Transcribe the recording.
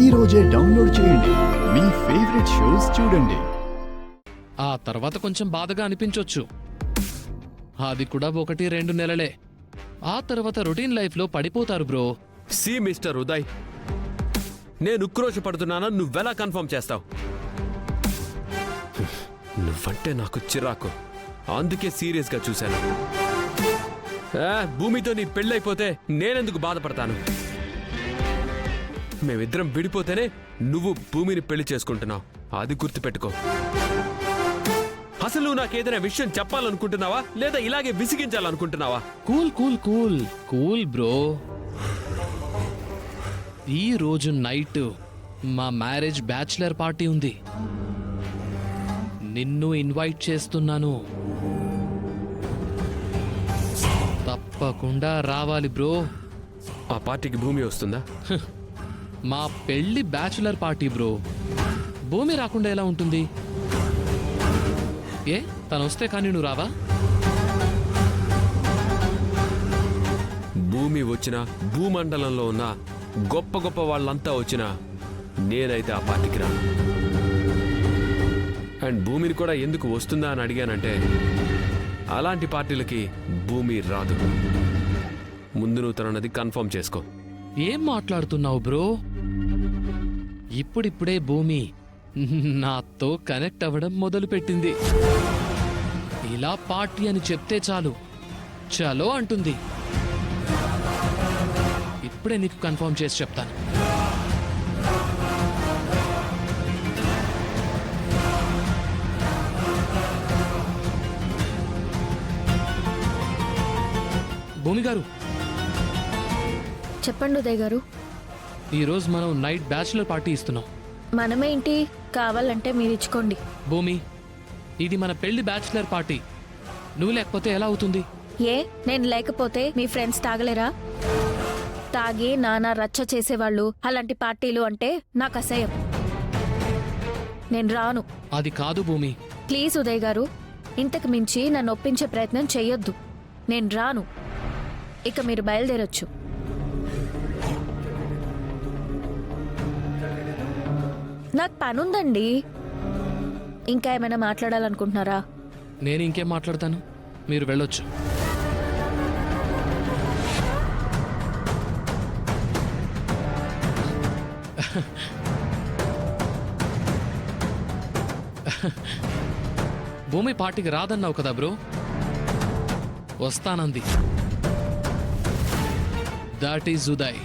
ఈ రోజే డౌన్లోడ్ చేయండి. మీ ఫేవరెట్ షోస్ చూడండి. ఆ తర్వాత కొంచెం బాధగా అనిపించొచ్చు. అది కూడా 1-2 నెలలే. ఆ తర్వాత రొటీన్ లైఫ్లో పడిపోతారు బ్రో. సి మిస్టర్ ఉదయ్, నేను ఉక్రోషపడుతున్నానా నువ్వెలా కన్ఫర్మ్ చేస్తావు? నువ్వంటే నాకు చిరాకు, అందుకే సీరియస్గా చూశాను. భూమితో నీ పెళ్ళైపోతే నేనెందుకు బాధపడతాను? మేమిద్దరం విడిపోతేనే నువ్వు భూమిని పెళ్లి చేసుకుంటున్నావు, అది గుర్తుపెట్టుకో. అసలు నువ్వు నాకేదైనా విషయం చెప్పాలనుకుంటున్నావా లేదా ఇలాగే విసిగించాలనుకుంటున్నావా? Cool cool cool cool bro. ఈ రోజు నైట్ మా మ్యారేజ్ బ్యాచిలర్ పార్టీ ఉంది. నిన్ను ఇన్వైట్ చేస్తున్నాను. తప్పకుండా రావాలి బ్రో. ఆ పార్టీకి భూమి వస్తుందా? మా పెళ్లి బ్యాచులర్ పార్టీ బ్రో. భూమి రాకుండా ఎలా ఉంటుంది? ఏ తను వస్తే కానీ నువ్వు రావా? భూమి వచ్చినా, భూమండలంలో ఉన్న గొప్ప గొప్ప వాళ్ళంతా వచ్చినా నేనైతే ఆ పార్టీకి రాను. అండ్ భూమిని కూడా ఎందుకు వస్తుందా అని అడిగానంటే, అలాంటి పార్టీలకి భూమి రాదు. ముందు నువ్వు తనన్నది కన్ఫర్మ్ చేసుకో. ఏం మాట్లాడుతున్నావు బ్రో? ఇప్పుడిప్పుడే భూమి నాతో కనెక్ట్ అవ్వడం మొదలుపెట్టింది. ఇలా పార్టీ అని చెప్తే చాలు చలో అంటుంది. ఇప్పుడే నీకు కన్ఫర్మ్ చేసి చెప్తాను. భూమి గారు, చెప్పండి ఉదయ్ గారు. ఈరోజు మనం నైట్ బ్యాచులర్ పార్టీ ఇస్తున్నాం. మనమేంటి, కావాలంటే మీరు ఇచ్చుకోండి. భూమి, ఇది మన పెళ్లి బ్యాచులర్ పార్టీ. నువ్వు లేకపోతే ఎలా అవుతుంది? ఏ నేను లేకపోతే మీ ఫ్రెండ్స్ తాగలేరా? తాగి నానా రచ్చ చేసేవాళ్ళు అలాంటి పార్టీలు అంటే నాకు అసహ్యం. నేను రాను. అది కాదు భూమి. ప్లీజ్ ఉదయ్ గారు, ఇంతకు మించి నన్ను ఒప్పించే ప్రయత్నం చెయ్యొద్దు. నేను రాను. ఇక మీరు బయలుదేరొచ్చు. నాకు పనుందండి. ఇంకా ఏమైనా మాట్లాడాలనుకుంటున్నారా? నేను ఇంకేం మాట్లాడతాను, మీరు వెళ్ళొచ్చు. భూమి పార్టీకి రాదన్నావు కదా బ్రో? వస్తానంది. That is Uday.